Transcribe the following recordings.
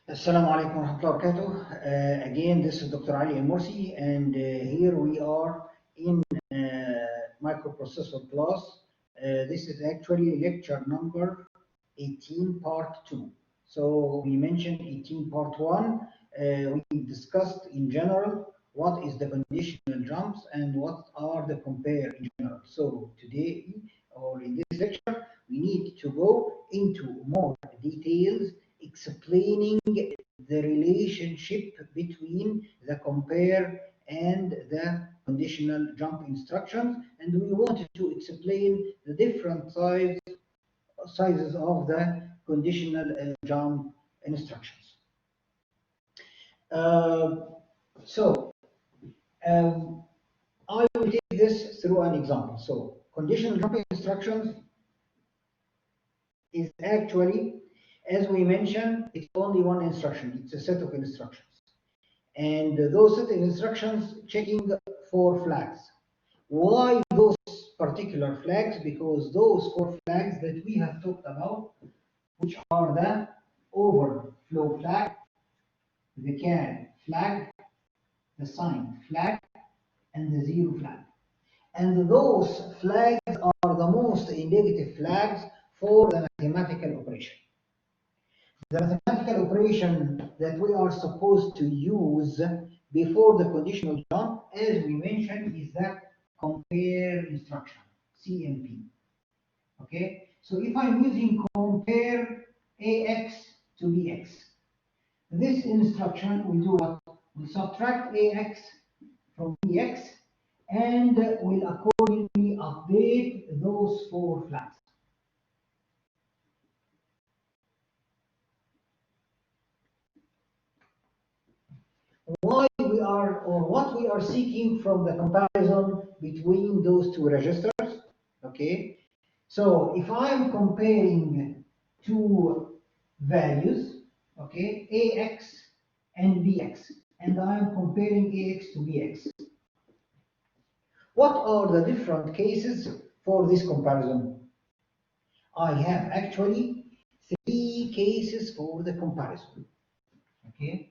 Assalamu alaikum wa rahmatullahi wa barakatuh. Again, this is Dr. Ali El-Moursy, and here we are in microprocessor class. This is actually lecture number 18, part 2. So we mentioned 18, part 1. We discussed in general what is the conditional jumps and what are the compare in general. So today, or in this lecture, we need to go into more details explaining the relationship between the compare and the conditional jump instructions, and we wanted to explain the different sizes of the conditional jump instructions. So I will take this through an example. So conditional jump instructions is actually, as we mentioned, it's only one instruction. It's a set of instructions. And those set of instructions checking for flags. Why those particular flags? Because those 4 flags that we have talked about, which are the overflow flag, the can flag, the sign flag, and the zero flag. And those flags are the most negative flags for the mathematical operation. The mathematical operation that we are supposed to use before the conditional jump, as we mentioned, is the compare instruction, CMP. Okay, so if I'm using compare AX to BX, this instruction will do what? Will subtract AX from BX and will accordingly update those 4 flags. Why we are, or what we are seeking from the comparison between those 2 registers? Okay, so if I'm comparing 2 values, okay, AX and BX, and I'm comparing AX to BX, what are the different cases for this comparison? I have actually 3 cases for the comparison. Okay,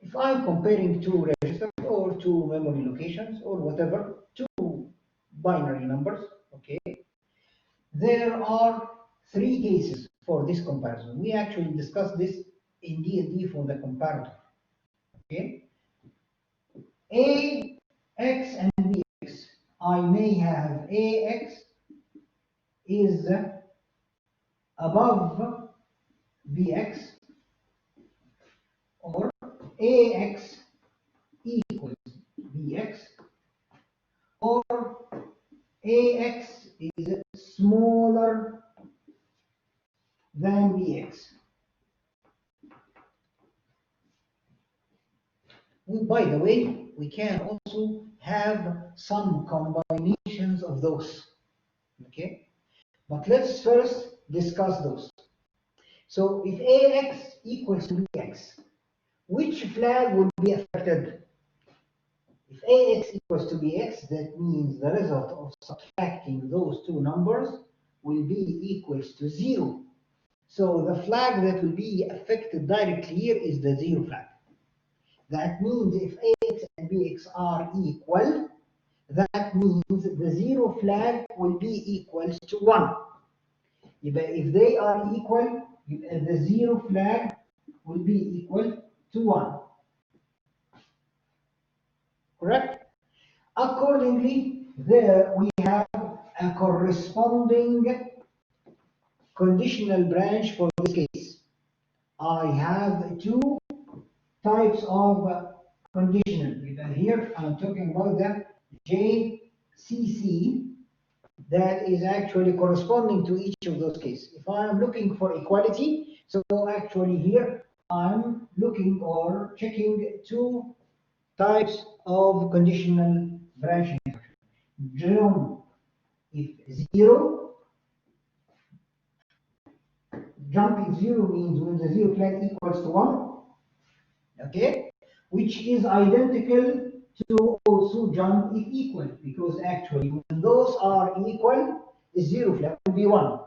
if I'm comparing 2 registers or 2 memory locations or whatever, 2 binary numbers, okay, there are 3 cases for this comparison. We actually discussed this in D&D for the comparator. Okay, A, X, and BX. I may have AX is above BX, or AX equals BX, or AX is smaller than BX. By the way, we can also have some combinations of those. Okay, but let's first discuss those. So if AX equals to BX, which flag will be affected? If AX equals to BX, that means the result of subtracting those 2 numbers will be equals to 0. So the flag that will be affected directly here is the 0 flag. That means if AX and BX are equal, that means the 0 flag will be equal to 1. If they are equal, the 0 flag will be equal to 1. Correct? Accordingly, there we have a corresponding conditional branch for this case. I have 2 types of conditional. Here I'm talking about the JCC that is actually corresponding to each of those cases. If I am looking for equality, so actually here I'm looking or checking 2 types of conditional branching. Jump if 0, jumping 0 means when the 0 flag equals to 1, okay, which is identical to also jump if equal, because actually when those are equal, the 0 flag will be 1.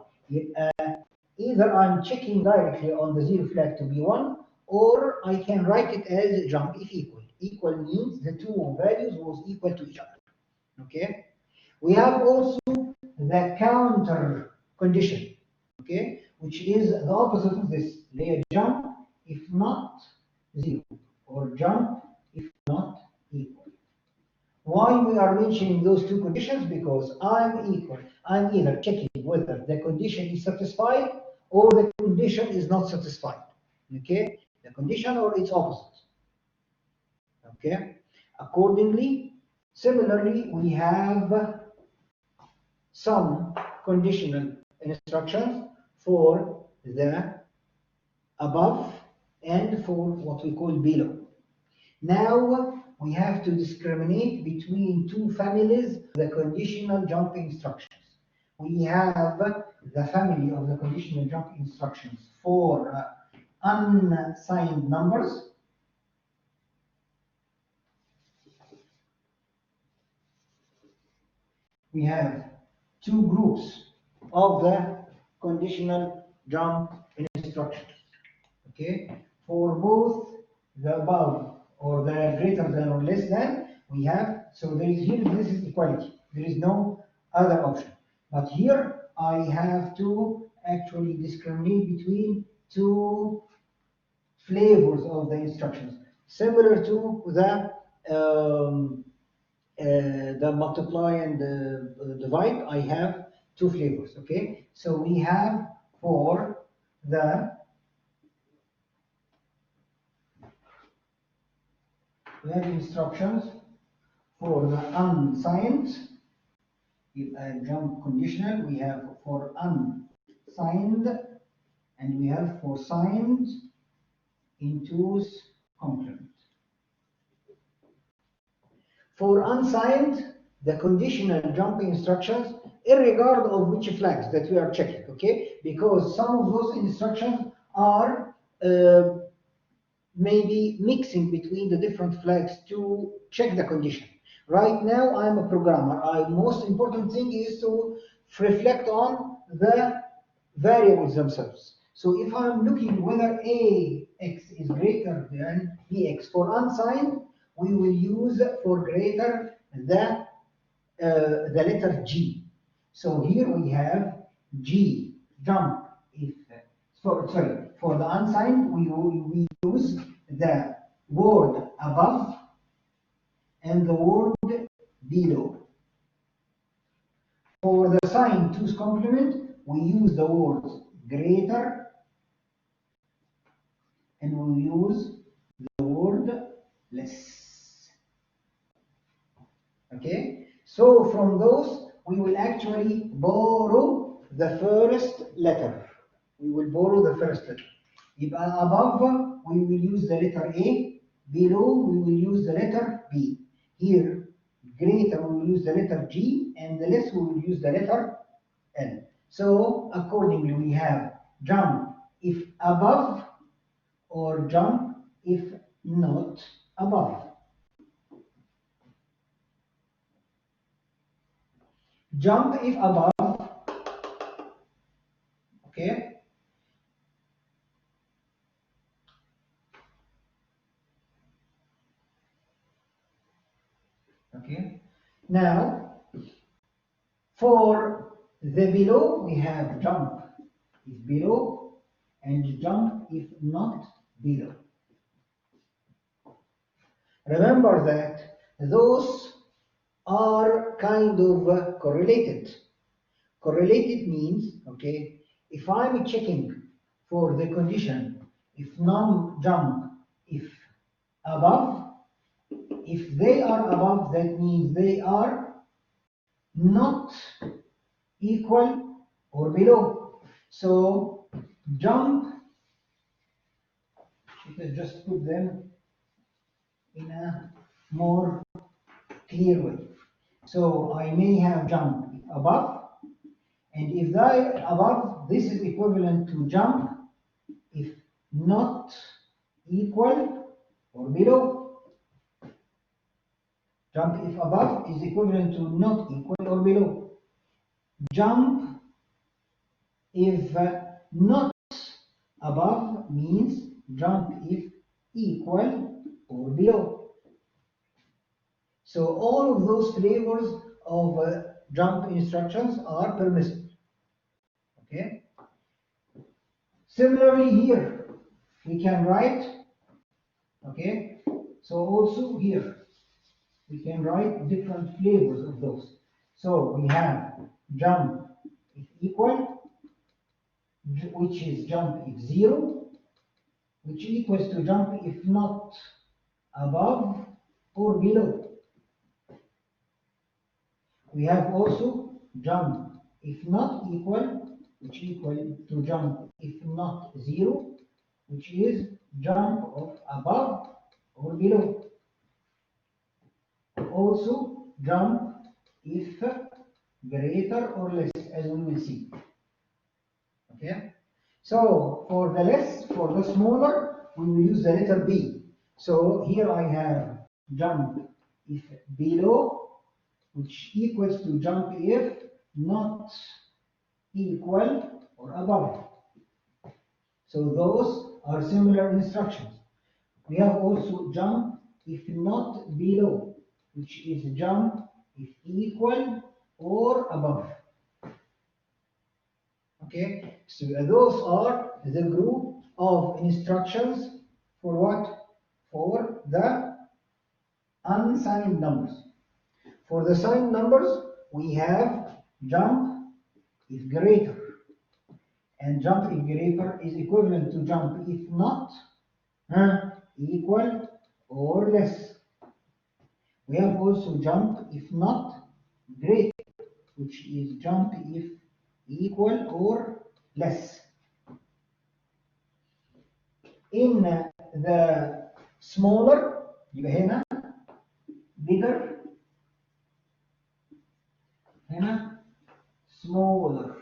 Either I'm checking directly on the zero flag to be 1, or I can write it as jump if equal. Equal means the two values was equal to each other. Okay. We have also the counter condition, okay, which is the opposite of this. Layer jump if not 0, or jump if not equal. Why we are mentioning those two conditions? Because I'm either checking whether the condition is satisfied or the condition is not satisfied. Okay, the condition or its opposite. Okay, accordingly, similarly, we have some conditional instructions for the above and for what we call below. Now we have to discriminate between two families of the conditional jump instructions. We have the family of the conditional jump instructions for unsigned numbers. We have two groups of the conditional jump instructions. Okay, for both the above or the greater than or less than, we have, so there is here, this is equality. There is no other option. But here I have to actually discriminate between two flavors of the instructions, similar to the multiply and the divide. I have two flavors. Okay, so we have for the we have instructions for the unsigned. If I jump conditional, we have for unsigned, and we have for signed in two's complement. For unsigned, the conditional jump instructions, irregardless of which flags that we are checking, okay? Because some of those instructions are maybe mixing between the different flags to check the condition. Right now, I'm a programmer. Most important thing is to reflect on the variables themselves. So if I'm looking whether AX is greater than BX for unsigned, we will use for greater the letter G. So here we have G jump if for the unsigned we use the word above and the word below. For the sign two's complement, we use the words greater and we use the word less. Okay, so from those we will actually borrow the first letter. We will borrow the first letter. If above, we will use the letter A. Below, we will use the letter B. Here, greater, we will use the letter G, and the less, we will use the letter L. So, accordingly, we have jump if above, or jump if not above. Jump if above, okay? Okay. Now, for the below, we have jump if below and jump if not below. Remember that those are kind of correlated. Correlated means, okay, if I'm checking for the condition, if non-jump, if above, if they are above, that means they are not equal or below. So jump, let us just put them in a more clear way. So I may have jump above, and if they above, this is equivalent to jump if not equal or below. Jump if above is equivalent to not equal or below. Jump If not above means jump if equal or below. So all of those flavors of jump instructions are permissible. Okay. Similarly here, we can write, okay, so also here, we can write different flavors of those. So we have jump if equal, which is jump if zero, which equals to jump if not above or below. We have also jump if not equal, which equal to jump if not zero, which is jump of above or below. Also jump if greater or less, as we will see. Okay. So for the less, for the smaller, we will use the letter B. So here I have jump if below, which equals to jump if not equal or above. So those are similar instructions. We have also jump if not below, which is jump if equal or above. Okay, so those are the group of instructions for what? For the unsigned numbers. For the signed numbers, we have jump if greater. And jump if greater is equivalent to jump if not equal or less. We have also jump if not greater, which is jump if equal or less. In the smaller, يبقى هنا bigger, هنا smaller,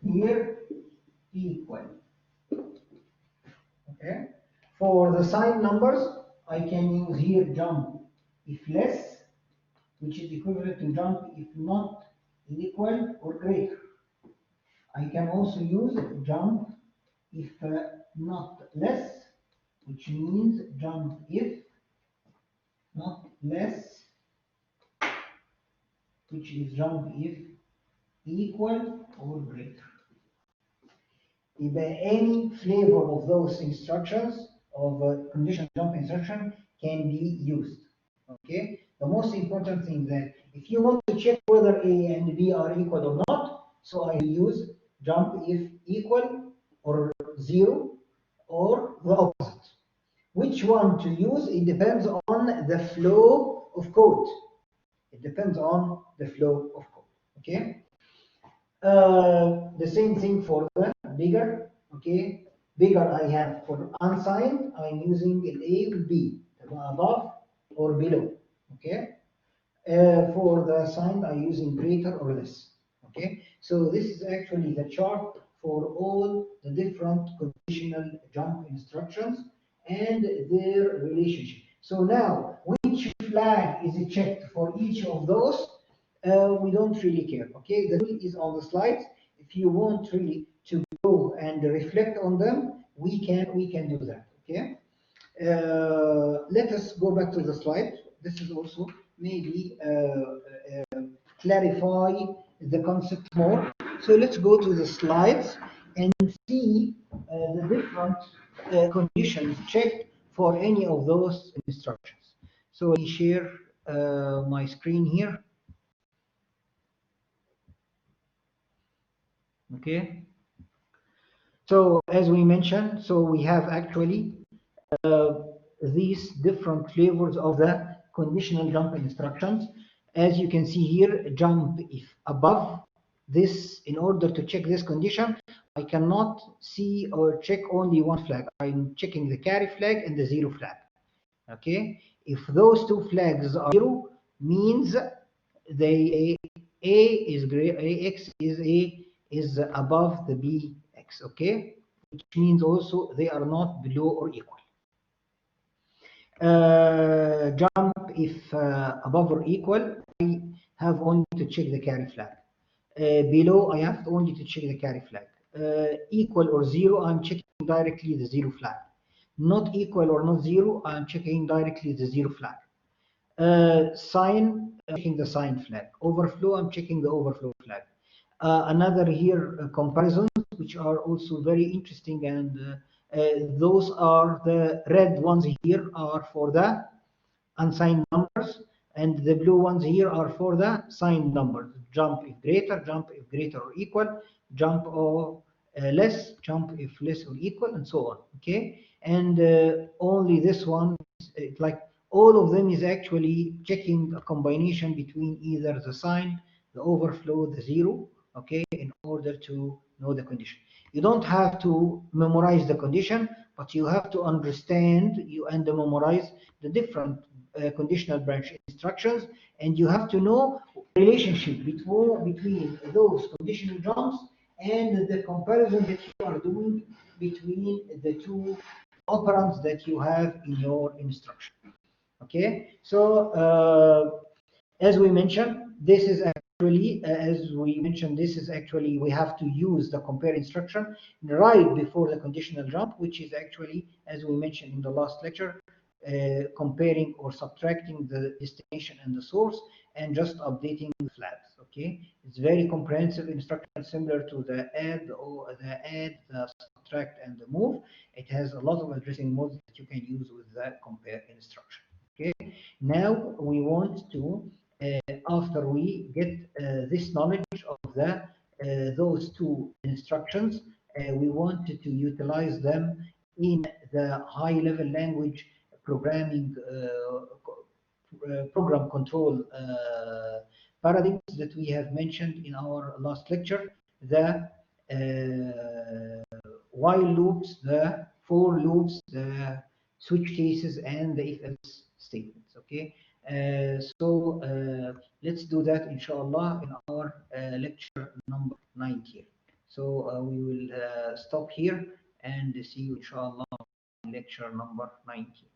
here equal. Okay. For the signed numbers, I can use here jump if less, which is equivalent to jump if not equal or greater. I can also use jump if not less, which means jump if not less, which is jump if equal or greater. Any flavor of those instructions of conditional jump instruction can be used. Okay. The most important thing that if you want to check whether A and B are equal or not, so I use jump if equal or zero or the opposite. Which one to use? It depends on the flow of code. It depends on the flow of code. Okay. The same thing for the bigger. Okay. Bigger I have for unsigned, I'm using an A or B, above or below. Okay. For the signed, I'm using greater or less. Okay. So this is actually the chart for all the different conditional jump instructions and their relationship. So now, which flag is checked for each of those? We don't really care. Okay, the rule is on the slides. If you want really to go and reflect on them, we can do that. Okay. Let us go back to the slide. This is also maybe clarify the concept more. So let's go to the slides and see the different conditions checked for any of those instructions. So let me share my screen here. Okay. So as we mentioned, so we have actually these different flavors of the conditional jump instructions. As you can see here, jump if above this, in order to check this condition, I cannot see or check only one flag. I'm checking the carry flag and the zero flag. Okay, if those two flags are zero, means they A is greater, AX is above the BX. Okay, which means also they are not below or equal. Jump if above or equal, I have only to check the carry flag. Below, I have only to check the carry flag. Equal or zero, I'm checking directly the zero flag. Not equal or not zero, I'm checking directly the zero flag. Sign, checking the sign flag. Overflow, I'm checking the overflow flag. Another here, comparisons, which are also very interesting, and those are the red ones here are for the unsigned numbers, and the blue ones here are for the signed numbers. Jump if greater, jump if greater or equal, jump or less, jump if less or equal, and so on. Okay, and only this one, like all of them, is actually checking a combination between either the sign, the overflow, the zero. Okay, in order to know the condition. You don't have to memorize the condition, but you have to understand you and memorize the different conditional branch instructions, and you have to know relationship between those conditional jumps and the comparison that you are doing between the two operands that you have in your instruction. Okay, so as we mentioned, this is actually, we have to use the compare instruction right before the conditional jump, which is actually, as we mentioned in the last lecture, comparing or subtracting the destination and the source and just updating the flags. Okay, it's very comprehensive instruction, similar to the add, the subtract, and the move. It has a lot of addressing modes that you can use with the compare instruction. Okay, now we want to, after we get this knowledge of the those two instructions, we wanted to utilize them in the high-level language programming program control paradigms that we have mentioned in our last lecture, the while loops, the for loops, the switch cases, and the if-else statements. Okay, let's do that inshallah in our lecture number 19. So we will stop here and see you inshallah in lecture number 19.